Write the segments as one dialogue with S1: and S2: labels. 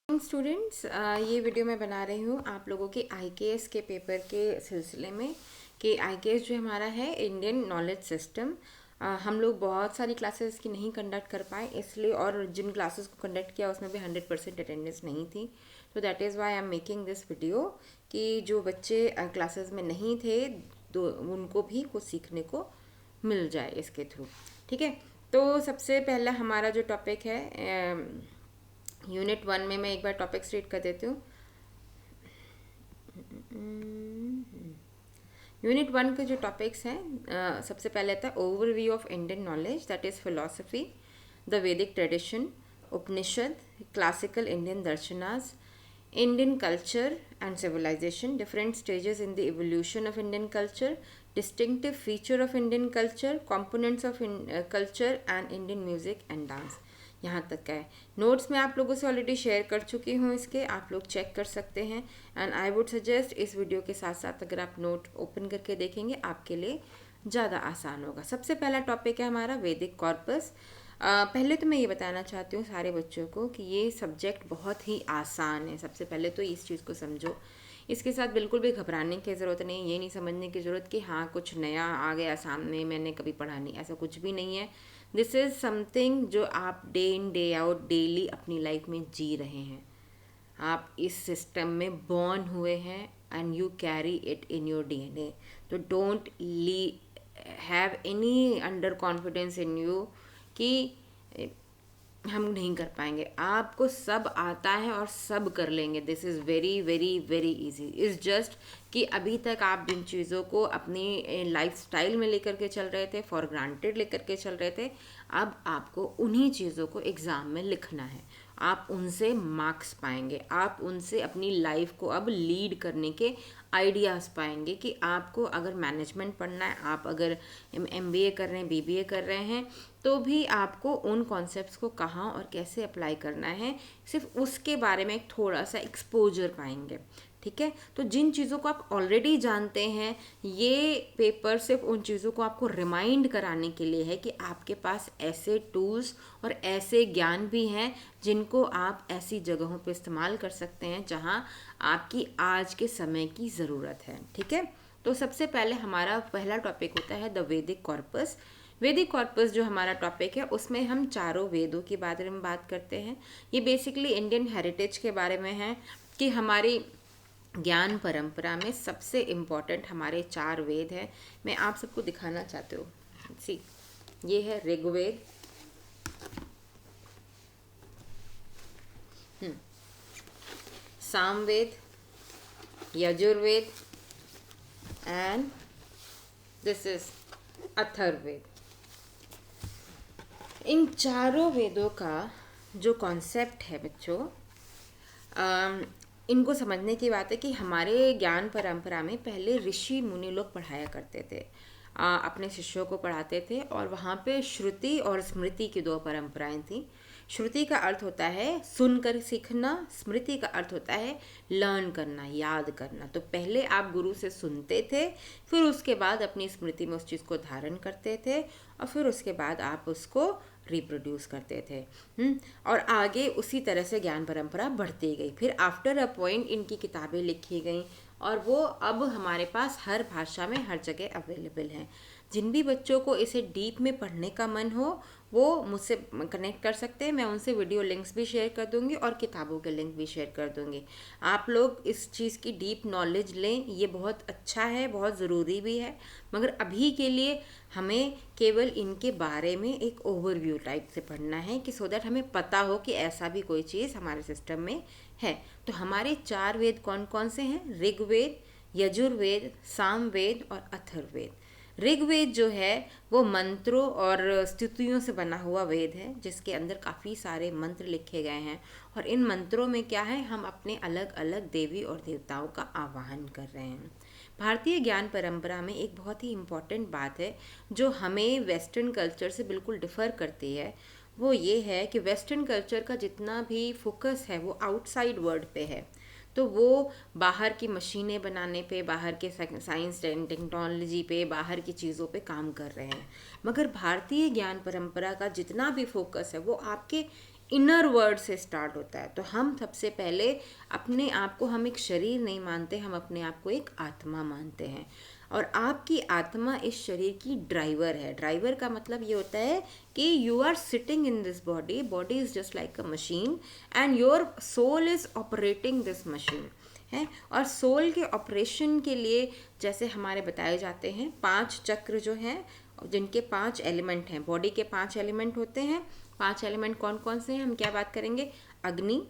S1: Students, ये video मैं बना रही हूँ आप लोगों के आईकेएस के पेपर के सिलसिले में कि आईकेएस जो हमारा है इंडियन नॉलेज सिस्टम। हम लोग बहुत सारी क्लासेस की नहीं कंडक्ट कर पाए इसलिए, और जिन क्लासेस को कंडक्ट किया उसमें भी 100% अटेंडेंस नहीं थी। तो that is why I am making this video कि जो बच्चे क्लासेस में नहीं थे तो उनको भी कुछ सीखने को मिल जाए इसके थ्रू। ठीक है, तो सबसे पहला हमारा जो टॉपिक है यूनिट 1 में मैं एक बार टॉपिक रीड कर देती हूँ। यूनिट 1 के जो टॉपिक्स हैं, सबसे पहले था overview of Indian knowledge, that is philosophy, the Vedic tradition, Upanishad, classical Indian दर्शनास, Indian culture and civilization, different stages in the evolution of Indian culture, distinctive feature of Indian culture, components of culture and Indian music and dance। यहाँ तक का है। Notes मैं आप लोगों से already share कर चुकी हूँ, इसके आप लोग चेक कर सकते हैं। एंड आई वुड सजेस्ट इस वीडियो के साथ साथ अगर आप नोट ओपन करके देखेंगे आपके लिए ज़्यादा आसान होगा। सबसे पहला टॉपिक है हमारा वैदिक कॉर्पस। पहले तो मैं ये बताना चाहती हूँ सारे बच्चों को कि ये सब्जेक्ट बहुत ही आसान है। सबसे पहले तो इस चीज़ को समझो, इसके साथ बिल्कुल भी घबराने की ज़रूरत नहीं, ये नहीं समझने की ज़रूरत कि हाँ कुछ नया आ गया सामने, मैंने कभी पढ़ा नहीं, ऐसा कुछ भी नहीं है। दिस इज़ समथिंग जो आप day in day out daily अपनी लाइफ में जी रहे हैं। आप इस सिस्टम में बॉर्न हुए हैं and you carry it in your DNA. तो don't have any under confidence in you कि हम नहीं कर पाएंगे। आपको सब आता है और सब कर लेंगे। This is very very very easy. Is just कि अभी तक आप जिन चीज़ों को अपनी लाइफ स्टाइल में लेकर के चल रहे थे, फॉर ग्रांटेड लेकर के चल रहे थे, अब आपको उन्हीं चीज़ों को एग्ज़ाम में लिखना है। आप उनसे मार्क्स पाएंगे, आप उनसे अपनी लाइफ को अब लीड करने के आइडियाज़ पाएंगे कि आपको अगर मैनेजमेंट पढ़ना है, आप अगर एमबीए कर रहे हैं, बीबीए कर रहे हैं, तो भी आपको उन कॉन्सेप्ट्स को कहाँ और कैसे अप्लाई करना है, सिर्फ उसके बारे में एक थोड़ा सा एक्सपोजर पाएंगे। ठीक है, तो जिन चीज़ों को आप ऑलरेडी जानते हैं, ये पेपर सिर्फ उन चीज़ों को आपको रिमाइंड कराने के लिए है कि आपके पास ऐसे टूल्स और ऐसे ज्ञान भी हैं जिनको आप ऐसी जगहों पर इस्तेमाल कर सकते हैं जहां आपकी आज के समय की ज़रूरत है। ठीक है, तो सबसे पहले हमारा पहला टॉपिक होता है द वैदिक कॉर्पस। वैदिक कॉर्पस जो हमारा टॉपिक है उसमें हम चारों वेदों के बारे में बात करते हैं। ये बेसिकली इंडियन हेरिटेज के बारे में है कि हमारी ज्ञान परंपरा में सबसे इम्पॉर्टेंट हमारे 4 वेद हैं। मैं आप सबको दिखाना चाहती हूँ। सी, ये है Rigveda, Samaveda, Yajurveda and this is Atharvaveda. इन चारों वेदों का जो कॉन्सेप्ट है बच्चों, इनको समझने की बात है कि हमारे ज्ञान परंपरा में पहले ऋषि मुनि लोग पढ़ाया करते थे, अपने शिष्यों को पढ़ाते थे, और वहाँ पे श्रुति और स्मृति की 2 परंपराएं थी। श्रुति का अर्थ होता है सुनकर सीखना, स्मृति का अर्थ होता है लर्न करना, याद करना। तो पहले आप गुरु से सुनते थे, फिर उसके बाद अपनी स्मृति में उस चीज़ को धारण करते थे, और फिर उसके बाद आप उसको रिप्रोड्यूस करते थे। और आगे उसी तरह से ज्ञान परंपरा बढ़ती गई। फिर आफ्टर अ पॉइंट इनकी किताबें लिखी गई और वो अब हमारे पास हर भाषा में हर जगह अवेलेबल हैं। जिन भी बच्चों को इसे डीप में पढ़ने का मन हो वो मुझसे कनेक्ट कर सकते हैं। मैं उनसे वीडियो लिंक्स भी शेयर कर दूंगी और किताबों के लिंक भी शेयर कर दूंगी। आप लोग इस चीज़ की डीप नॉलेज लें, ये बहुत अच्छा है, बहुत ज़रूरी भी है। मगर अभी के लिए हमें केवल इनके बारे में एक ओवरव्यू टाइप से पढ़ना है कि सो दैट हमें पता हो कि ऐसा भी कोई चीज़ हमारे सिस्टम में है। तो हमारे 4 वेद कौन कौन से हैं? ऋग्वेद, यजुर्वेद, सामवेद और अथर्ववेद। ऋग्वेद जो है वो मंत्रों और स्तुतियों से बना हुआ वेद है, जिसके अंदर काफ़ी सारे मंत्र लिखे गए हैं, और इन मंत्रों में क्या है, हम अपने अलग अलग देवी और देवताओं का आवाहन कर रहे हैं। भारतीय ज्ञान परंपरा में एक बहुत ही इम्पॉर्टेंट बात है जो हमें वेस्टर्न कल्चर से बिल्कुल डिफ़र करती है, वो ये है कि वेस्टर्न कल्चर का जितना भी फोकस है वो आउटसाइड वर्ल्ड पे है। तो वो बाहर की मशीनें बनाने पे, बाहर के साइंस एंड टेक्नोलॉजी पे, बाहर की चीज़ों पे काम कर रहे हैं। मगर भारतीय ज्ञान परंपरा का जितना भी फोकस है वो आपके इनर वर्ड से स्टार्ट होता है। तो हम सबसे पहले अपने आप को हम एक शरीर नहीं मानते, हम अपने आप को एक आत्मा मानते हैं। और आपकी आत्मा इस शरीर की ड्राइवर है। ड्राइवर का मतलब ये होता है कि you are sitting in this body, body is just like a machine and your soul is operating this machine है। और सोल के ऑपरेशन के लिए जैसे हमारे बताए जाते हैं 5 चक्र जो हैं, जिनके 5 एलिमेंट हैं। बॉडी के 5 एलिमेंट होते हैं। 5 एलिमेंट कौन कौन से हैं हम क्या बात करेंगे? अग्नि,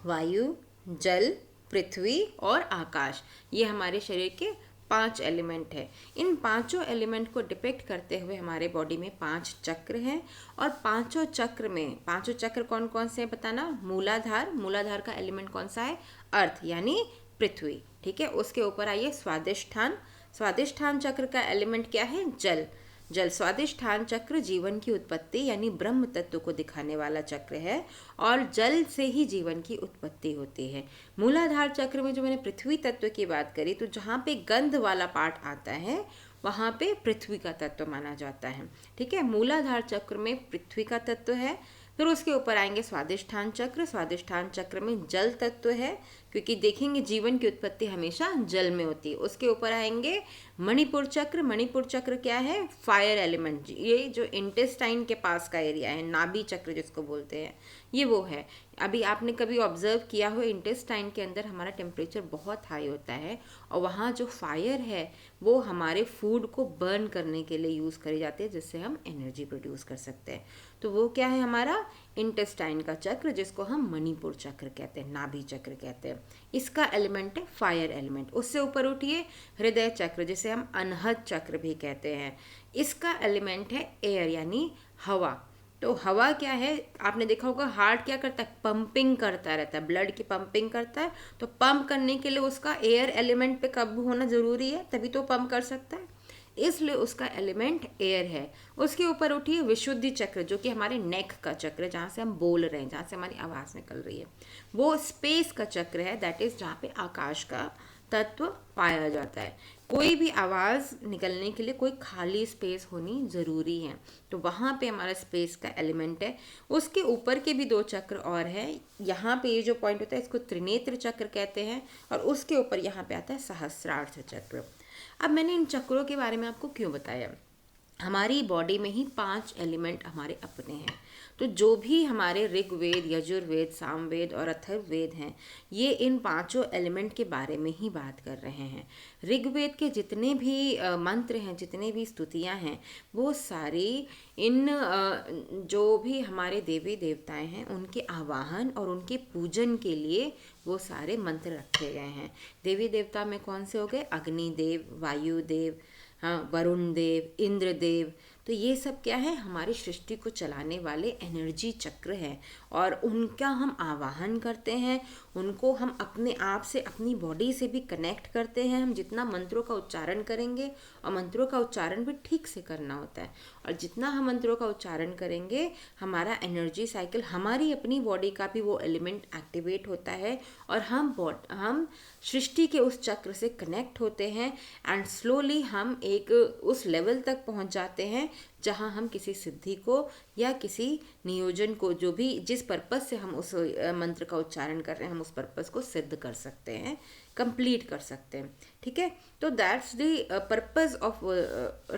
S1: वायु, जल, पृथ्वी और आकाश। ये हमारे शरीर के 5 एलिमेंट है। इन पांचों एलिमेंट को डिपिक्ट करते हुए हमारे बॉडी में 5 चक्र हैं। और पांचों चक्र कौन कौन से हैं बताना? मूलाधार, मूलाधार का एलिमेंट कौन सा है? अर्थ यानी पृथ्वी, ठीक है। उसके ऊपर आइए स्वादिष्ठान। स्वादिष्ठान चक्र का एलिमेंट क्या है? जल। स्वादिष्ठान चक्र जीवन की उत्पत्ति यानी ब्रह्म तत्व को दिखाने वाला चक्र है और जल से ही जीवन की उत्पत्ति होती है। मूलाधार चक्र में जो मैंने पृथ्वी तत्व की बात करी, तो जहाँ पे गंध वाला पार्ट आता है वहाँ पे पृथ्वी का तत्व माना जाता है, ठीक है। मूलाधार चक्र में पृथ्वी का तत्व है। फिर उसके ऊपर आएंगे स्वादिष्ठान चक्र। स्वादिष्ठान चक्र में जल तत्व है, क्योंकि देखेंगे जीवन की उत्पत्ति हमेशा जल में होती है। उसके ऊपर आएंगे मणिपुर चक्र। मणिपुर चक्र क्या है? Fire element. ये जो इंटेस्टाइन के पास का एरिया है, नाभि चक्र जिसको बोलते हैं, ये वो है। अभी आपने कभी ऑब्जर्व किया हो इंटेस्टाइन के अंदर हमारा टेम्परेचर बहुत हाई होता है और वहाँ जो फायर है वो हमारे फूड को बर्न करने के लिए यूज़ करी जाती है, जिससे हम एनर्जी प्रोड्यूस कर सकते हैं। तो वो क्या है? हमारा इंटेस्टाइन का चक्र, जिसको हम मणिपुर चक्र कहते हैं, नाभि चक्र कहते हैं। इसका एलिमेंट है फायर एलिमेंट। उससे ऊपर उठिए हृदय चक्र, जिसे हम अनहद चक्र भी कहते हैं। इसका एलिमेंट है एयर यानी हवा। तो हवा क्या है? आपने देखा होगा हार्ट क्या करता है? पंपिंग करता रहता है, ब्लड की पंपिंग करता है। तो पंप करने के लिए उसका एयर एलिमेंट पे काबू होना ज़रूरी है, तभी तो पंप कर सकता है, इसलिए उसका एलिमेंट एयर है। उसके ऊपर उठिए विशुद्धि चक्र, जो कि हमारे नेक का चक्र है, जहाँ से हम बोल रहे हैं, जहाँ से हमारी आवाज़ निकल रही है। वो स्पेस का चक्र है, दैट इज़ जहाँ पे आकाश का तत्व पाया जाता है। कोई भी आवाज़ निकलने के लिए कोई खाली स्पेस होनी ज़रूरी है, तो वहाँ पे हमारा स्पेस का एलिमेंट है। उसके ऊपर के भी 2 चक्र और हैं। यहाँ पे ये जो पॉइंट होता है इसको त्रिनेत्र चक्र कहते हैं, और उसके ऊपर यहाँ पे आता है सहस्रार्थ चक्र। अब मैंने इन चक्रों के बारे में आपको क्यों बताया? हमारी बॉडी में ही 5 एलिमेंट हमारे अपने हैं। तो जो भी हमारे ऋग्वेद, यजुर्वेद, सामवेद और अथर्ववेद हैं, ये इन 5 एलिमेंट के बारे में ही बात कर रहे हैं। ऋग्वेद के जितने भी मंत्र हैं, जितने भी स्तुतियाँ हैं, वो सारी इन जो भी हमारे देवी देवताएं हैं उनके आवाहन और उनके पूजन के लिए वो सारे मंत्र रखे गए हैं। देवी देवता में कौन से हो गए? अग्निदेव, वायुदेव, हाँ, वरुण देव, इंद्र देव। तो ये सब क्या है? हमारी सृष्टि को चलाने वाले एनर्जी चक्र हैं, और उनका हम आवाहन करते हैं। उनको हम अपने आप से, अपनी बॉडी से भी कनेक्ट करते हैं। हम जितना मंत्रों का उच्चारण करेंगे, और मंत्रों का उच्चारण भी ठीक से करना होता है, और जितना हम मंत्रों का उच्चारण करेंगे हमारा एनर्जी साइकिल, हमारी अपनी बॉडी का भी वो एलिमेंट एक्टिवेट होता है, और हम सृष्टि के उस चक्र से कनेक्ट होते हैं। एंड स्लोली हम एक उस लेवल तक पहुंच जाते हैं जहां हम किसी सिद्धि को या किसी नियोजन को, जो भी जिस पर्पस से हम उस मंत्र का उच्चारण कर रहे हैं, हम उस पर्पस को सिद्ध कर सकते हैं, कंप्लीट कर सकते हैं, ठीक है। तो that's the purpose of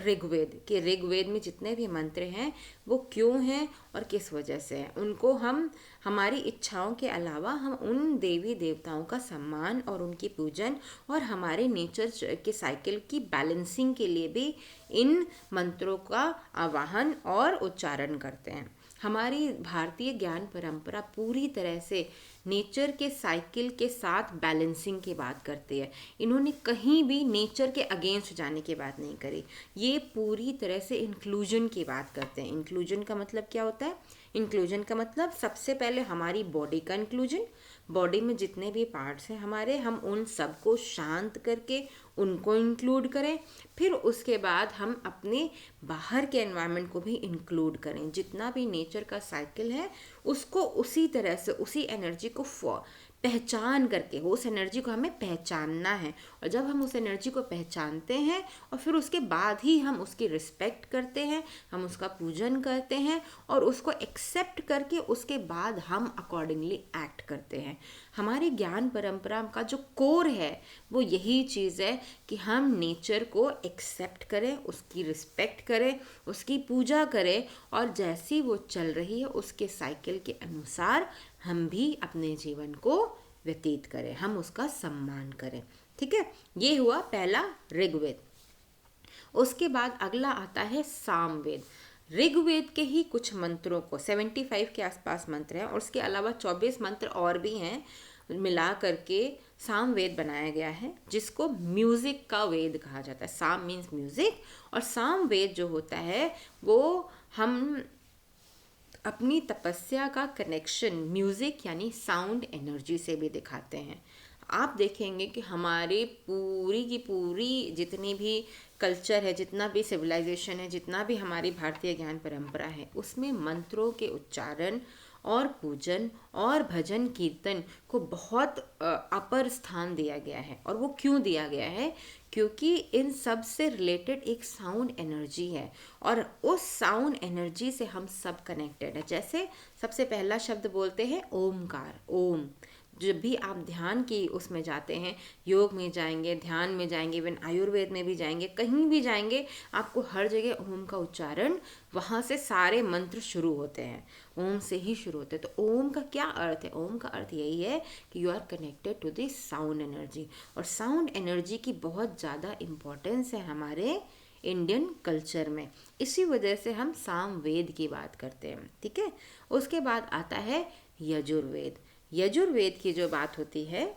S1: Rigveda, कि ऋग्वेद में जितने भी मंत्र हैं वो क्यों हैं और किस वजह से हैं। उनको हम हमारी इच्छाओं के अलावा हम उन देवी देवताओं का सम्मान और उनकी पूजन और हमारे नेचर के साइकिल की बैलेंसिंग के लिए भी इन मंत्रों का आवाहन और उच्चारण करते हैं। हमारी भारतीय ज्ञान परंपरा पूरी तरह से नेचर के साइकिल के साथ बैलेंसिंग की बात करती है। इन्होंने कहीं भी नेचर के अगेंस्ट जाने की बात नहीं करी। ये पूरी तरह से इंक्लूजन की बात करते हैं। इंक्लूजन का मतलब क्या होता है? इंक्लूजन का मतलब सबसे पहले हमारी बॉडी का इंक्लूजन। बॉडी में जितने भी पार्ट्स हैं हमारे, हम उन सबको शांत करके उनको इंक्लूड करें, फिर उसके बाद हम अपने बाहर के एनवायरनमेंट को भी इंक्लूड करें। जितना भी नेचर का साइकिल है उसको उसी तरह से, उसी एनर्जी को पहचान करके, उस एनर्जी को हमें पहचानना है। और जब हम उस एनर्जी को पहचानते हैं और फिर उसके बाद ही हम उसकी रिस्पेक्ट करते हैं, हम उसका पूजन करते हैं और उसको एक्सेप्ट करके उसके बाद हम अकॉर्डिंगली एक्ट करते हैं। हमारी ज्ञान परंपरा का जो कोर है वो यही चीज़ है कि हम नेचर को एक्सेप्ट करें, उसकी रिस्पेक्ट करें, उसकी पूजा करें और जैसी वो चल रही है उसके साइकिल के अनुसार हम भी अपने जीवन को व्यतीत करें, हम उसका सम्मान करें। ठीक है, ये हुआ पहला ऋग्वेद। उसके बाद अगला आता है सामवेद। ऋग्वेद के ही कुछ मंत्रों को 75 के आसपास मंत्र हैं और उसके अलावा 24 मंत्र और भी हैं, मिला करके सामवेद बनाया गया है, जिसको म्यूजिक का वेद कहा जाता है। साम मीन्स म्यूजिक और सामवेद जो होता है वो हम अपनी तपस्या का कनेक्शन म्यूज़िक यानी साउंड एनर्जी से भी दिखाते हैं। आप देखेंगे कि हमारी पूरी की पूरी जितनी भी कल्चर है, जितना भी सिविलाइजेशन है, जितना भी हमारी भारतीय ज्ञान परंपरा है, उसमें मंत्रों के उच्चारण और पूजन और भजन कीर्तन को बहुत अपर स्थान दिया गया है। और वो क्यों दिया गया है? क्योंकि इन सब से रिलेटेड एक साउंड एनर्जी है और उस साउंड एनर्जी से हम सब कनेक्टेड है। जैसे सबसे पहला शब्द बोलते हैं ओमकार, ओम। जब भी आप ध्यान की उसमें जाते हैं, योग में जाएंगे, ध्यान में जाएंगे, इवन आयुर्वेद में भी जाएंगे, कहीं भी जाएंगे, आपको हर जगह ओम का उच्चारण, वहाँ से सारे मंत्र शुरू होते हैं, ओम से ही शुरू होते हैं। तो ओम का क्या अर्थ है? ओम का अर्थ यही है कि you are connected to the sound energy. और साउंड एनर्जी की बहुत ज़्यादा इम्पोर्टेंस है हमारे इंडियन कल्चर में, इसी वजह से हम सामवेद की बात करते हैं। ठीक है, उसके बाद आता है यजुर्वेद। यजुर्वेद की जो बात होती है,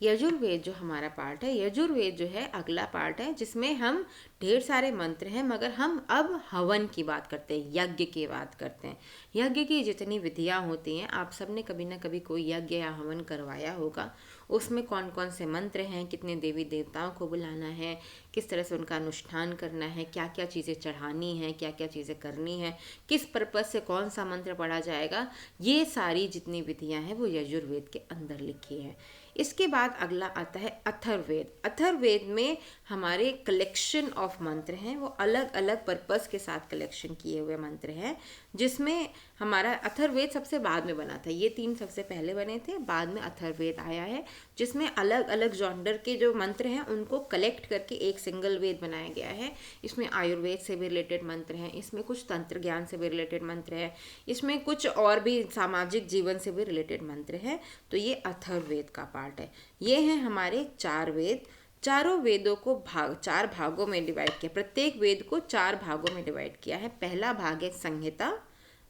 S1: यजुर्वेद जो हमारा पार्ट है, यजुर्वेद जो है अगला पार्ट है जिसमें हम ढेर सारे मंत्र हैं, मगर हम अब हवन की बात करते हैं, यज्ञ की बात करते हैं। यज्ञ की जितनी विधियां होती हैं, आप सब ने कभी ना कभी कोई यज्ञ या हवन करवाया होगा। उसमें कौन कौन से मंत्र हैं, कितने देवी देवताओं को बुलाना है, किस तरह से उनका अनुष्ठान करना है, क्या क्या चीज़ें चढ़ानी है, क्या क्या चीज़ें करनी है, किस पर्पज़ से कौन सा मंत्र पढ़ा जाएगा, ये सारी जितनी विधियां हैं वो यजुर्वेद के अंदर लिखी है। इसके बाद अगला आता है अथर्ववेद। अथर्ववेद में हमारे कलेक्शन ऑफ मंत्र हैं, वो अलग अलग पर्पस के साथ कलेक्शन किए हुए मंत्र हैं, जिसमें हमारा अथर्ववेद सबसे बाद में बना था। ये 3 सबसे पहले बने थे, बाद में अथर्ववेद आया है, जिसमें अलग अलग जॉनर के जो मंत्र हैं उनको कलेक्ट करके एक सिंगल वेद बनाया गया है। इसमें आयुर्वेद से भी रिलेटेड मंत्र हैं, इसमें कुछ तंत्र ज्ञान से भी रिलेटेड मंत्र है, इसमें कुछ और भी सामाजिक जीवन से भी रिलेटेड मंत्र हैं। तो ये अथर्ववेद का पार्ट है। ये हैं हमारे 4 वेद। चारों वेदों को 4 भागों में डिवाइड किया, प्रत्येक वेद को 4 भागों में डिवाइड किया है। पहला भाग है संहिता,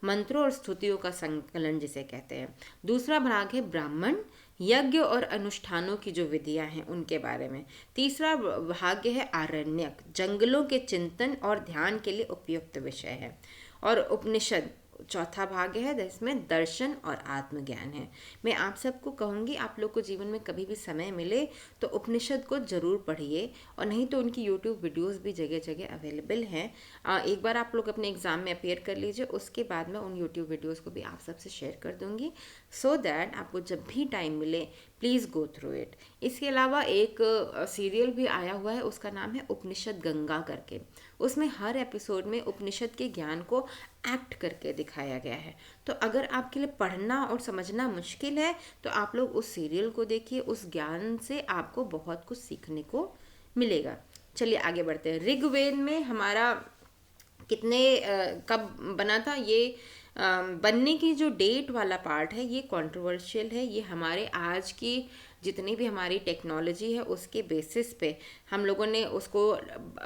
S1: मंत्रों और स्तुतियों का संकलन जिसे कहते हैं। दूसरा भाग है ब्राह्मण, यज्ञ और अनुष्ठानों की जो विधियां हैं उनके बारे में। तीसरा भाग है आरण्यक, जंगलों के चिंतन और ध्यान के लिए उपयुक्त विषय है। और उपनिषद चौथा भाग है, जिसमें दर्शन और आत्मज्ञान है। मैं आप सबको कहूँगी, आप लोग को जीवन में कभी भी समय मिले तो उपनिषद को ज़रूर पढ़िए, और नहीं तो उनकी यूट्यूब वीडियोस भी जगह जगह अवेलेबल हैं। एक बार आप लोग अपने एग्ज़ाम में अपीयर कर लीजिए, उसके बाद मैं उन यूट्यूब वीडियोज़ को भी आप सबसे शेयर कर दूँगी, सो दैट आपको जब भी टाइम मिले प्लीज़ गो थ्रू इट। इसके अलावा एक सीरियल भी आया हुआ है, उसका नाम है उपनिषद गंगा करके। उसमें हर एपिसोड में उपनिषद के ज्ञान को एक्ट करके दिखाया गया है। तो अगर आपके लिए पढ़ना और समझना मुश्किल है तो आप लोग उस सीरियल को देखिए, उस ज्ञान से आपको बहुत कुछ सीखने को मिलेगा। चलिए आगे बढ़ते हैं। ऋग्वेद में हमारा कब बना था, ये बनने की जो डेट वाला पार्ट है ये कंट्रोवर्शियल है। ये हमारे आज की जितनी भी हमारी टेक्नोलॉजी है उसके बेसिस पे हम लोगों ने उसको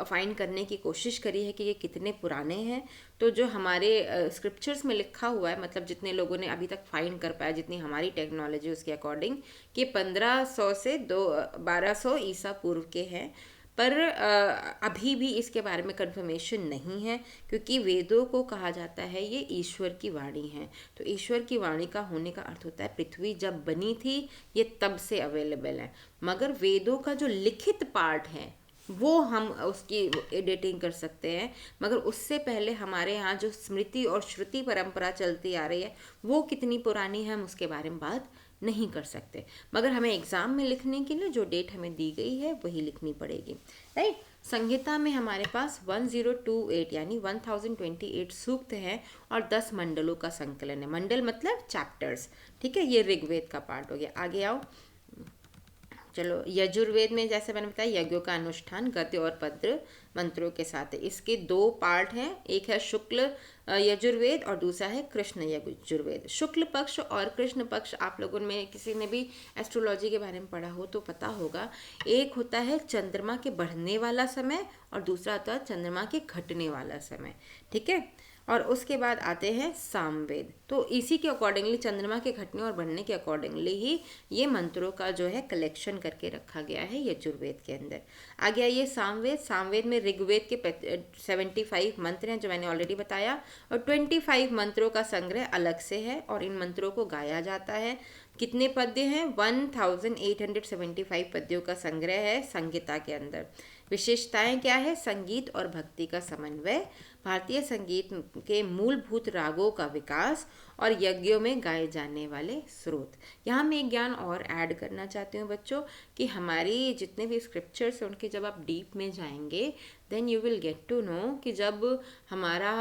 S1: फाइंड करने की कोशिश करी है कि ये कितने पुराने हैं। तो जो हमारे स्क्रिप्चर्स में लिखा हुआ है, मतलब जितने लोगों ने अभी तक फाइंड कर पाया, जितनी हमारी टेक्नोलॉजी उसके अकॉर्डिंग, कि 1500 से 1200 ईसा पूर्व के हैं। पर अभी भी इसके बारे में कंफर्मेशन नहीं है, क्योंकि वेदों को कहा जाता है ये ईश्वर की वाणी है। तो ईश्वर की वाणी का होने का अर्थ होता है पृथ्वी जब बनी थी ये तब से अवेलेबल है, मगर वेदों का जो लिखित पार्ट है वो हम उसकी एडिटिंग कर सकते हैं, मगर उससे पहले हमारे यहाँ जो स्मृति और श्रुति परंपरा चलती आ रही है वो कितनी पुरानी है हम उसके बारे में बात नहीं कर सकते, मगर हमें एग्ज़ाम में लिखने के लिए जो डेट हमें दी गई है वही लिखनी पड़ेगी, राइट। संहिता में हमारे पास 1028 यानी 1028 सूक्त हैं और 10 मंडलों का संकलन है। मंडल मतलब चैप्टर्स, ठीक है। ये ऋग्वेद का पार्ट हो गया। आगे आओ, चलो यजुर्वेद में जैसे मैंने बताया यज्ञों का अनुष्ठान गद्य और पद्य मंत्रों के साथ है। इसके 2 पार्ट हैं, एक है शुक्ल यजुर्वेद और दूसरा है कृष्ण यजुर्वेद। शुक्ल पक्ष और कृष्ण पक्ष आप लोगों में किसी ने भी एस्ट्रोलॉजी के बारे में पढ़ा हो तो पता होगा, एक होता है चंद्रमा के बढ़ने वाला समय और दूसरा होता है चंद्रमा के घटने वाला समय, ठीक है। और उसके बाद आते हैं सामवेद, तो इसी के अकॉर्डिंगली चंद्रमा के घटने और बढ़ने के अकॉर्डिंगली ही ये मंत्रों का जो है कलेक्शन करके रखा गया है यजुर्वेद के अंदर। आ गया ये सामवेद। सामवेद में ऋग्वेद के 75 मंत्र हैं जो मैंने ऑलरेडी बताया, और 25 मंत्रों का संग्रह अलग से है और इन मंत्रों को गाया जाता है। कितने पद्य हैं? 1875 पद्यों का संग्रह है संगीता के अंदर। विशेषताएं क्या है? संगीत और भक्ति का समन्वय, भारतीय संगीत के मूलभूत रागों का विकास और यज्ञों में गाए जाने वाले स्रोत। यहाँ मैं एक ज्ञान और ऐड करना चाहती हूँ बच्चों कि हमारी जितने भी स्क्रिप्चर्स हैं उनके जब आप डीप में जाएंगे then you will get to know कि जब हमारा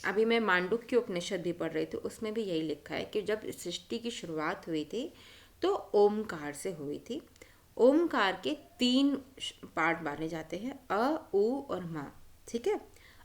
S1: अभी मैं मांडुक्य उपनिषद भी पढ़ रही थी, उसमें भी यही लिखा है कि जब सृष्टि की शुरुआत हुई थी तो ओमकार से हुई थी। ओमकार के 3 पार्ट माने जाते हैं, अ, उ और मा, ठीक है।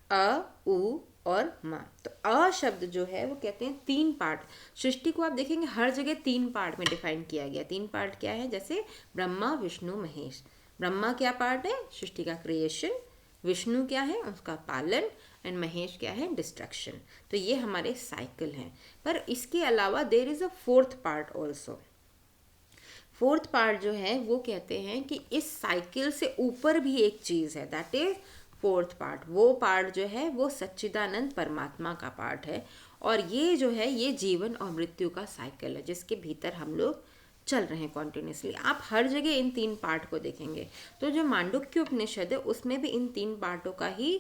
S1: अ, उ और मा। तो अ शब्द जो है वो कहते हैं 3 पार्ट। सृष्टि को आप देखेंगे हर जगह 3 पार्ट में डिफाइन किया गया। 3 पार्ट क्या है? जैसे ब्रह्मा विष्णु महेश। ब्रह्मा क्या पार्ट है? सृष्टि का क्रिएशन। विष्णु क्या है? उसका पालन। एंड महेश क्या है? डिस्ट्रक्शन। तो ये हमारे साइकिल हैं, पर इसके अलावा there is a 4th part also. 4th part जो है वो कहते हैं कि इस साइकिल से ऊपर भी एक चीज़ है, दैट इज 4th पार्ट। वो पार्ट जो है वो सच्चिदानंद परमात्मा का पार्ट है, और ये जो है ये जीवन और मृत्यु का साइकिल है जिसके भीतर हम लोग चल रहे हैं कॉन्टिन्यूसली। आप हर जगह इन 3 पार्ट को देखेंगे, तो जो मांडुक्य उपनिषद है उसमें भी इन 3 पार्टों का ही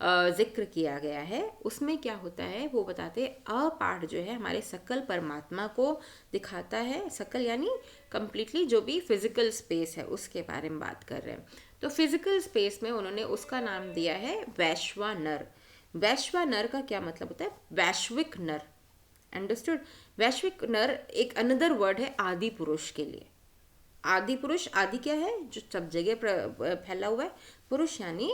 S1: जिक्र किया गया है। उसमें क्या होता है वो बताते हैं, अ पार्ट जो है हमारे सकल परमात्मा को दिखाता है। सकल यानी कंप्लीटली जो भी फिजिकल स्पेस है उसके बारे में बात कर रहे हैं। तो फिजिकल स्पेस में उन्होंने उसका नाम दिया है वैश्वानर। वैश्वानर का क्या मतलब होता है? वैश्विक नर, अंडरस्टूड। वैश्विक नर एक अनदर वर्ड है आदि पुरुष के लिए। आदि पुरुष, आदि क्या है? जो सब जगह फैला हुआ है। पुरुष यानी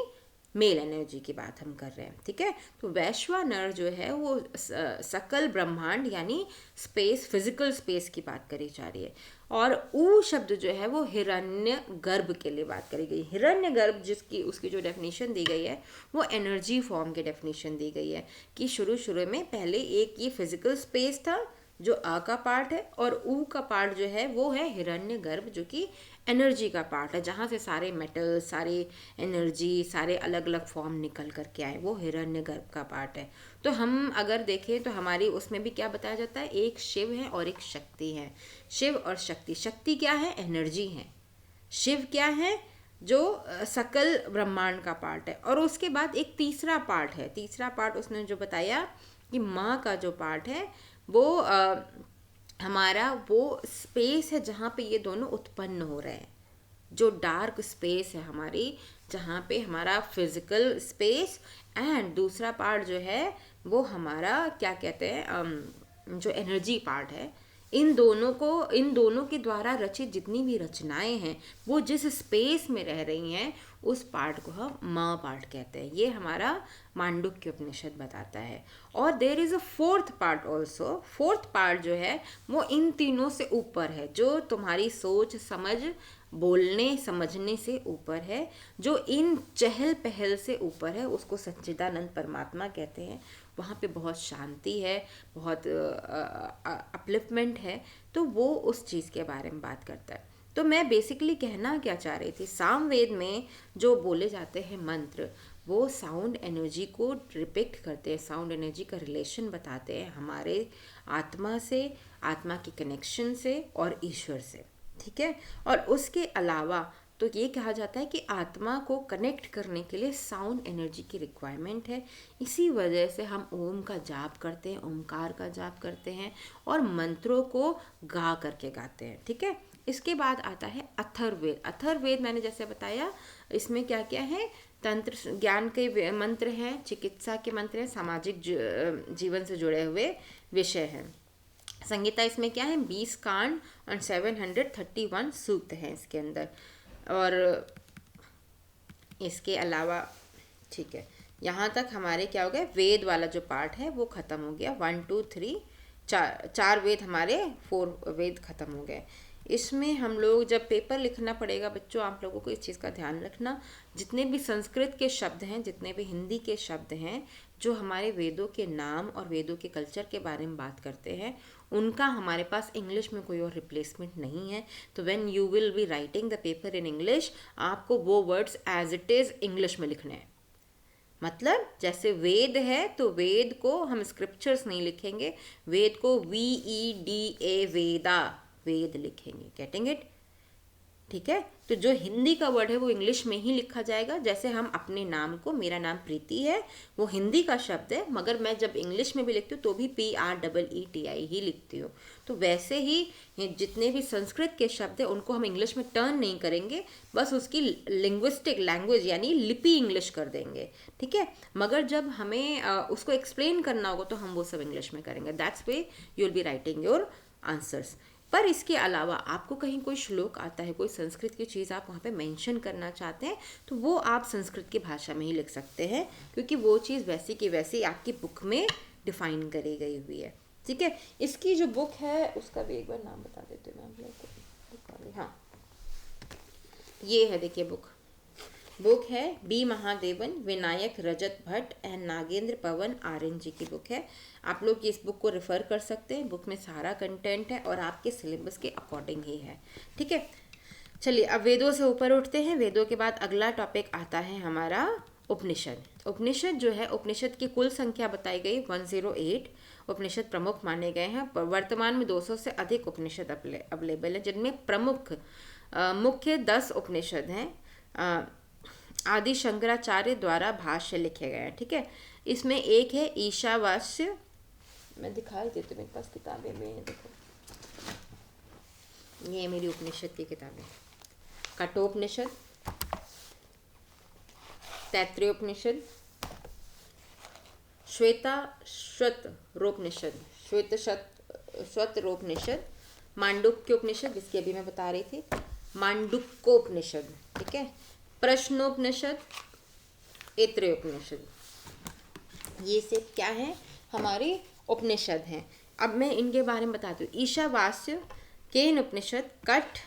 S1: मेल एनर्जी की बात हम कर रहे हैं, ठीक है। तो वैश्वानर जो है वो सकल ब्रह्मांड यानी स्पेस, फिजिकल स्पेस की बात करी जा रही है। और ऊ शब्द जो है वो हिरण्य गर्भ के लिए बात करी गई। हिरण्य गर्भ जिसकी उसकी जो डेफिनेशन दी गई है वो एनर्जी फॉर्म की डेफिनेशन दी गई है कि शुरू में पहले एक ये फिजिकल स्पेस था जो आ का पार्ट है, और ऊ का पार्ट जो है वो है हिरण्य गर्भ जो कि एनर्जी का पार्ट है, जहाँ से सारे मेटल, सारे एनर्जी, सारे अलग अलग फॉर्म निकल करके आए, वो हिरण्य गर्भ का पार्ट है। तो हम अगर देखें तो हमारी उसमें भी क्या बताया जाता है? एक शिव है और एक शक्ति है। शिव और शक्ति। शक्ति क्या है? एनर्जी है। शिव क्या है? जो सकल ब्रह्मांड का पार्ट है। और उसके बाद एक तीसरा पार्ट है। तीसरा पार्ट उसने जो बताया कि माँ का जो पार्ट है वो हमारा वो स्पेस है जहाँ पे ये दोनों उत्पन्न हो रहे हैं। जो डार्क स्पेस है हमारी, जहाँ पे हमारा फिजिकल स्पेस, एंड दूसरा पार्ट जो है वो हमारा क्या कहते हैं जो एनर्जी पार्ट है। इन दोनों के द्वारा रचित जितनी भी रचनाएं हैं वो जिस स्पेस में रह रही हैं उस पार्ट को हम माँ पार्ट कहते हैं। ये हमारा मांडुक्य उपनिषद बताता है। और there is a 4th part also. 4th part जो है वो इन तीनों से ऊपर है, जो तुम्हारी सोच समझ, बोलने समझने से ऊपर है, जो इन चहल पहल से ऊपर है, उसको सच्चिदानंद परमात्मा कहते हैं। वहाँ पे बहुत शांति है, बहुत अपलिफ्टमेंट है, तो वो उस चीज़ के बारे में बात करता है। तो मैं बेसिकली कहना क्या चाह रही थी, सामवेद में जो बोले जाते हैं मंत्र वो साउंड एनर्जी को डिपिक्ट करते हैं, साउंड एनर्जी का रिलेशन बताते हैं हमारे आत्मा से, आत्मा के कनेक्शन से और ईश्वर से, ठीक है। और उसके अलावा तो ये कहा जाता है कि आत्मा को कनेक्ट करने के लिए साउंड एनर्जी की रिक्वायरमेंट है। इसी वजह से हम ओम का जाप करते हैं, ओमकार का जाप करते हैं और मंत्रों को गा करके गाते हैं, ठीक है। इसके बाद आता है अथर्ववेद। अथर्ववेद मैंने जैसे बताया, इसमें क्या क्या है, तंत्र ज्ञान के मंत्र हैं, चिकित्सा के मंत्र हैं, सामाजिक जीवन से जुड़े हुए विषय हैं। संगीता इसमें क्या है, 20 कांड और 731 सूक्त हैं इसके अंदर। और इसके अलावा ठीक है, यहाँ तक हमारे क्या हो गया, वेद वाला जो पार्ट है वो ख़त्म हो गया। 1 2 3 चार वेद हमारे, 4 वेद ख़त्म हो गए। इसमें हम लोग जब पेपर लिखना पड़ेगा बच्चों, आप लोगों को इस चीज़ का ध्यान रखना, जितने भी संस्कृत के शब्द हैं, जितने भी हिंदी के शब्द हैं जो हमारे वेदों के नाम और वेदों के कल्चर के बारे में बात करते हैं, उनका हमारे पास इंग्लिश में कोई और रिप्लेसमेंट नहीं है। तो when you will be writing the paper in English, आपको वो words as it is English में लिखने हैं। मतलब जैसे वेद है तो वेद को हम स्क्रिप्चर्स नहीं लिखेंगे, वेद को VEDA वेदा वेद लिखेंगे, गेटिंग इट, ठीक है। तो जो हिंदी का वर्ड है वो इंग्लिश में ही लिखा जाएगा। जैसे हम अपने नाम को, मेरा नाम प्रीति है, वो हिंदी का शब्द है, मगर मैं जब इंग्लिश में भी लिखती हूँ तो भी PREETI ही लिखती हूँ। तो वैसे ही जितने भी संस्कृत के शब्द हैं उनको हम इंग्लिश में टर्न नहीं करेंगे, बस उसकी लिंग्विस्टिक लैंग्वेज यानी लिपि इंग्लिश कर देंगे, ठीक है। मगर जब हमें उसको एक्सप्लेन करना होगा तो हम वो सब इंग्लिश में करेंगे। That's way you will be writing your answers. पर इसके अलावा आपको कहीं कोई श्लोक आता है, कोई संस्कृत की चीज़ आप वहाँ पे मेंशन करना चाहते हैं, तो वो आप संस्कृत की भाषा में ही लिख सकते हैं, क्योंकि वो चीज़ वैसी की वैसी आपकी बुक में डिफाइन करी गई हुई है, ठीक है। इसकी जो बुक है उसका भी एक बार नाम बता देते हैं आप लोग को। हाँ, ये है, देखिए बुक है बी महादेवन, विनायक रजत भट्ट एंड नागेंद्र पवन आर्यन जी की बुक है। आप लोग इस बुक को रेफ़र कर सकते हैं। बुक में सारा कंटेंट है और आपके सिलेबस के अकॉर्डिंग ही है, ठीक है। चलिए अब वेदों से ऊपर उठते हैं। वेदों के बाद अगला टॉपिक आता है हमारा उपनिषद। उपनिषद जो है, उपनिषद की कुल संख्या बताई गई 108 उपनिषद प्रमुख माने गए हैं। वर्तमान में 200 से अधिक उपनिषद अवेलेबल है, जिनमें मुख्य 10 उपनिषद हैं। आदि शंकराचार्य द्वारा भाष्य लिखे गए हैं, ठीक है। इसमें एक है ईशावास्य, मैं दिखाई देती हूँ, मेरे पास किताबें में है, देखो ये मेरी उपनिषद की किताबें। कठोपनिषद, तैत्तिरीयोपनिषद, श्वेतशतरोपनिषद, मांडुक्योपनिषद जिसकी अभी मैं बता रही थी, मांडुक्योपनिषद, ठीक है, प्रश्नोपनिषद, ऐत्रेयोपनिषद। ये सब क्या है, हमारी उपनिषद हैं। अब मैं इनके बारे में बताती हूँ। ईशावास्य, केन उपनिषद, कठ,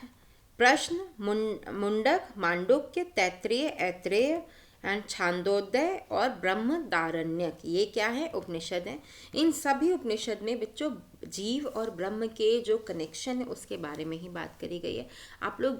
S1: प्रश्न, मुंडक, मांडुक्य, तैत्तिरीय, ऐत्रेय एंड छांदोदय और ब्रह्मदारण्यक, ये क्या है, उपनिषद हैं। इन सभी उपनिषद में बच्चों जीव और ब्रह्म के जो कनेक्शन है उसके बारे में ही बात करी गई है। आप लोग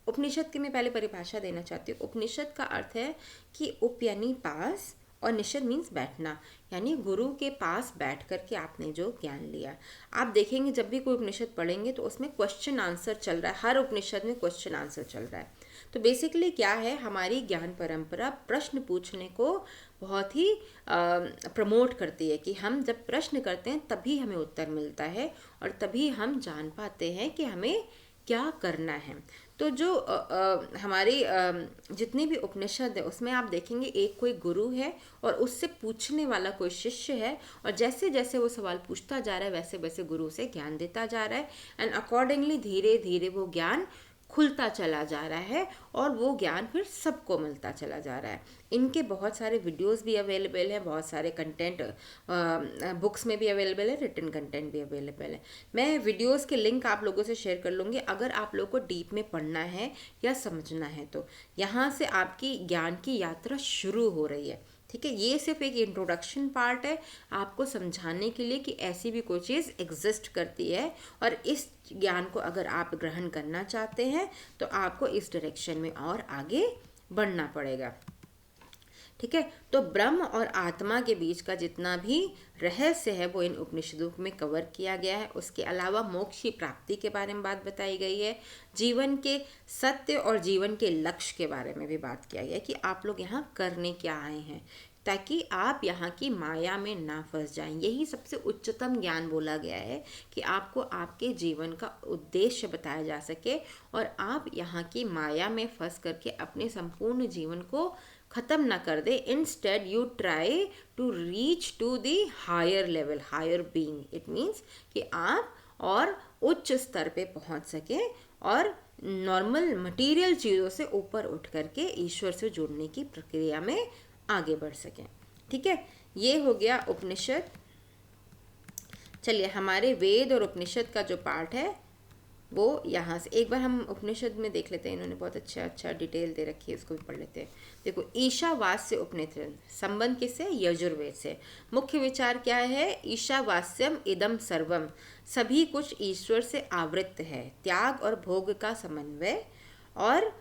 S1: उपनिषद की मैं पहले परिभाषा देना चाहती हूँ। उपनिषद का अर्थ है कि उप यानी पास और निषद मीन्स बैठना, यानी गुरु के पास बैठ करके आपने जो ज्ञान लिया। आप देखेंगे जब भी कोई उपनिषद पढ़ेंगे तो उसमें क्वेश्चन आंसर चल रहा है, हर उपनिषद में क्वेश्चन आंसर चल रहा है। तो बेसिकली क्या है, हमारी ज्ञान परंपरा प्रश्न पूछने को बहुत ही प्रमोट करती है कि हम जब प्रश्न करते हैं तभी हमें उत्तर मिलता है और तभी हम जान पाते हैं कि हमें क्या करना है। तो जो हमारी जितनी भी उपनिषद है उसमें आप देखेंगे एक कोई गुरु है और उससे पूछने वाला कोई शिष्य है, और जैसे जैसे वो सवाल पूछता जा रहा है वैसे वैसे गुरु से ज्ञान देता जा रहा है, एंड अकॉर्डिंगली धीरे धीरे वो ज्ञान खुलता चला जा रहा है और वो ज्ञान फिर सबको मिलता चला जा रहा है। इनके बहुत सारे वीडियोस भी अवेलेबल है, बहुत सारे कंटेंट बुक्स में भी अवेलेबल है, रिटन कंटेंट भी अवेलेबल है। मैं वीडियोस के लिंक आप लोगों से शेयर कर लूँगी अगर आप लोगों को डीप में पढ़ना है या समझना है तो। यहाँ से आपकी ज्ञान की यात्रा शुरू हो रही है, ठीक है, ये सिर्फ एक इंट्रोडक्शन पार्ट है आपको समझाने के लिए कि ऐसी भी कोई चीज़ एग्जिस्ट करती है, और इस ज्ञान को अगर आप ग्रहण करना चाहते हैं तो आपको इस डायरेक्शन में और आगे बढ़ना पड़ेगा। ठीक है, तो ब्रह्म और आत्मा के बीच का जितना भी रहस्य है वो इन उपनिषदों में कवर किया गया है। उसके अलावा मोक्ष की प्राप्ति के बारे में बात बताई गई है, जीवन के सत्य और जीवन के लक्ष्य के बारे में भी बात किया गया है कि आप लोग यहाँ करने क्या आए हैं, ताकि आप यहाँ की माया में ना फंस जाएं। यही सबसे उच्चतम ज्ञान बोला गया है कि आपको आपके जीवन का उद्देश्य बताया जा सके और आप यहाँ की माया में फंस करके अपने संपूर्ण जीवन को ख़त्म ना कर दे। Instead you try to reach to the higher level, higher being. It means कि आप और उच्च स्तर पे पहुंच सके और नॉर्मल मटेरियल चीज़ों से ऊपर उठ करके ईश्वर से जुड़ने की प्रक्रिया में आगे बढ़ सकें। ठीक है, ये हो गया उपनिषद। चलिए हमारे वेद और उपनिषद का जो पार्ट है वो यहाँ से एक बार हम उपनिषद में देख लेते हैं। इन्होंने बहुत अच्छा डिटेल दे रखी है, उसको भी पढ़ लेते हैं। देखो, ईशावास्य उपनिषद संबंध किससे? यजुर्वेद से। मुख्य विचार क्या है? ईशावास्यम इदम सर्वम, सभी कुछ ईश्वर से आवृत्त है। त्याग और भोग का समन्वय और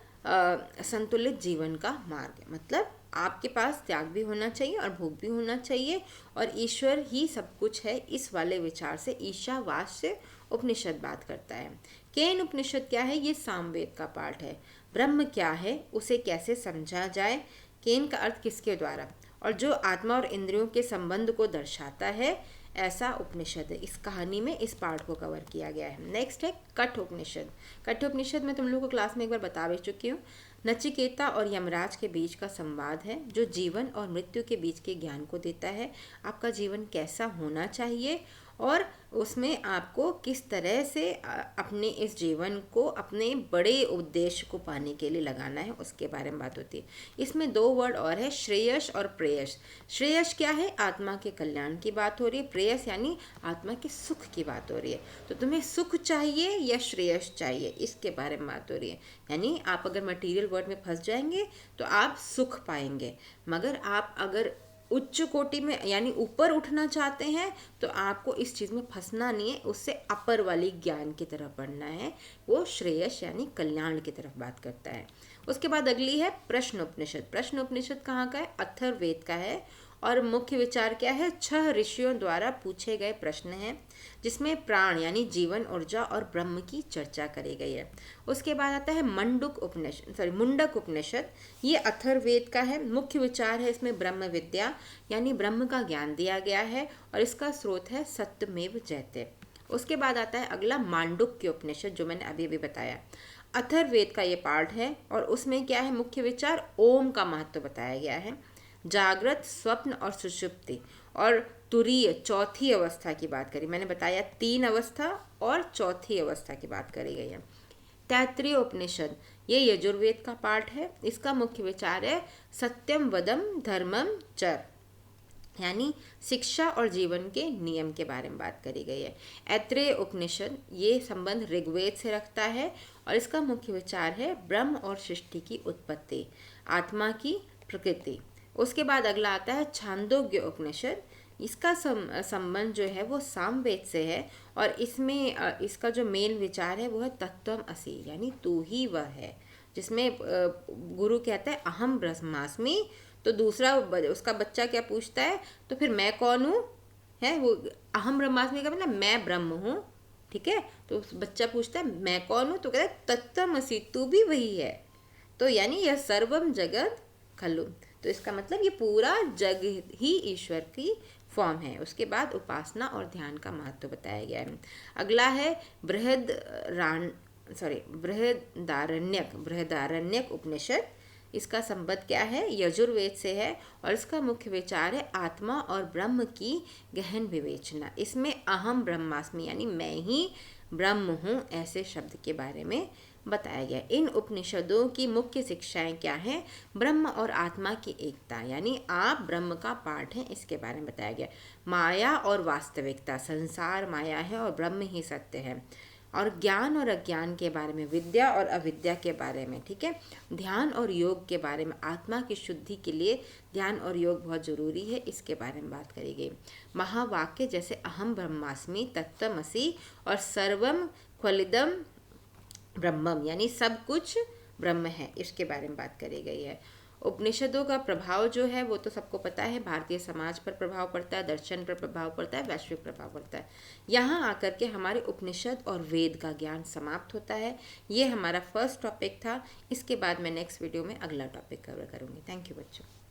S1: संतुलित जीवन का मार्ग। मतलब आपके पास त्याग भी होना चाहिए और भोग भी होना चाहिए और ईश्वर ही सब कुछ है। इस वाले विचार से ईशावास्य उपनिषद बात करता है। केन उपनिषद क्या है? ये सामवेद का पार्ट है। ब्रह्म क्या है, उसे कैसे समझा जाए, केन का अर्थ किसके द्वारा, और जो आत्मा और इंद्रियों के संबंध को दर्शाता है, ऐसा उपनिषद है। इस कहानी में इस पार्ट को कवर किया गया है। नेक्स्ट है कठ उपनिषद। कठ उपनिषद में तुम लोगों को क्लास में एक बार बता भी चुकी हूँ। नचिकेता और यमराज के बीच का संवाद है जो जीवन और मृत्यु के बीच के ज्ञान को देता है। आपका जीवन कैसा होना चाहिए और उसमें आपको किस तरह से अपने इस जीवन को अपने बड़े उद्देश्य को पाने के लिए लगाना है, उसके बारे में बात होती है। इसमें दो वर्ड और है, श्रेयस और प्रेयस। श्रेयस क्या है? आत्मा के कल्याण की बात हो रही है। प्रेयस यानी आत्मा के सुख की बात हो रही है। तो तुम्हें सुख चाहिए या श्रेयस चाहिए, इसके बारे में बात हो रही है। यानी आप अगर मटेरियल वर्ल्ड में फंस जाएंगे तो आप सुख पाएंगे, मगर आप अगर उच्च कोटि में यानी ऊपर उठना चाहते हैं तो आपको इस चीज़ में फंसना नहीं है, उससे अपर वाली ज्ञान की तरफ बढ़ना है। वो श्रेयस यानी कल्याण की तरफ बात करता है। उसके बाद अगली है प्रश्न उपनिषद। प्रश्न उपनिषद कहाँ का है? अथर्ववेद का है और मुख्य विचार क्या है? 6 ऋषियों द्वारा पूछे गए प्रश्न हैं जिसमें प्राण यानी जीवन, ऊर्जा और ब्रह्म की चर्चा करी गई है। उसके बाद आता है मुंडक उपनिषद। ये अथर्ववेद का है। मुख्य विचार है इसमें ब्रह्म विद्या यानी ब्रह्म का ज्ञान दिया गया है और इसका स्रोत है सत्यमेव जयते। उसके बाद आता है अगला मांडुक्य उपनिषद, जो मैंने अभी बताया। अथर्ववेद का ये पार्ट है और उसमें क्या है? मुख्य विचार ओम का महत्व बताया गया है। जागृत, स्वप्न और सुषुप्ति और तुरीय चौथी अवस्था की बात करी। मैंने बताया 3 अवस्था और चौथी अवस्था की बात करी गई है। तैत्तिरीय उपनिषद ये यजुर्वेद का पार्ट है। इसका मुख्य विचार है सत्यम वदम धर्मम चर, यानी शिक्षा और जीवन के नियम के बारे में बात करी गई है। ऐत्रेय उपनिषद ये संबंध ऋग्वेद से रखता है और इसका मुख्य विचार है ब्रह्म और सृष्टि की उत्पत्ति, आत्मा की प्रकृति। उसके बाद अगला आता है छांदोग्य उपनिषद। इसका संबंध जो है वो सामवेद से है और इसमें इसका जो मेन विचार है वो है तत्वम असि, यानी तू ही वह है। जिसमें गुरु कहता है अहम ब्रह्मास्मि, तो दूसरा उसका बच्चा क्या पूछता है? तो फिर मैं कौन हूँ? है वो अहम ब्रह्मास्मि का मतलब मैं ब्रह्म हूँ। ठीक है, तो बच्चा पूछता है मैं कौन हूँ? तो कहता है तत्वम असि, तू भी वही है। तो यानी यह सर्वम जगत खलु, तो इसका मतलब ये पूरा जग ही ईश्वर की फॉर्म है। उसके बाद उपासना और ध्यान का महत्व बताया गया है। अगला है बृहदारण्यक उपनिषद। इसका संबंध क्या है? यजुर्वेद से है और इसका मुख्य विचार है आत्मा और ब्रह्म की गहन विवेचना। इसमें अहम ब्रह्मास्मि यानी मैं ही ब्रह्म हूँ ऐसे शब्द के बारे में बताया गया। इन उपनिषदों की मुख्य शिक्षाएं क्या हैं? ब्रह्म और आत्मा की एकता, यानी आप ब्रह्म का पार्ट हैं, इसके बारे में बताया गया। माया और वास्तविकता, संसार माया है और ब्रह्म ही सत्य है। और ज्ञान और अज्ञान के बारे में, विद्या और अविद्या के बारे में, ठीक है, ध्यान और योग के बारे में, आत्मा की शुद्धि के लिए ध्यान और योग बहुत ज़रूरी है, इसके बारे में बात करी गई। महावाक्य जैसे अहम ब्रह्मास्मि, तत्त्वमसि और सर्वम खलिदम ब्रह्मम, यानी सब कुछ ब्रह्म है, इसके बारे में बात करी गई है। उपनिषदों का प्रभाव जो है वो तो सबको पता है, भारतीय समाज पर प्रभाव पड़ता है, दर्शन पर प्रभाव पड़ता है, वैश्विक प्रभाव पड़ता है। यहाँ आकर के हमारे उपनिषद और वेद का ज्ञान समाप्त होता है। ये हमारा फर्स्ट टॉपिक था। इसके बाद मैं नेक्स्ट वीडियो में अगला टॉपिक कवर करूँगी। थैंक यू बच्चों।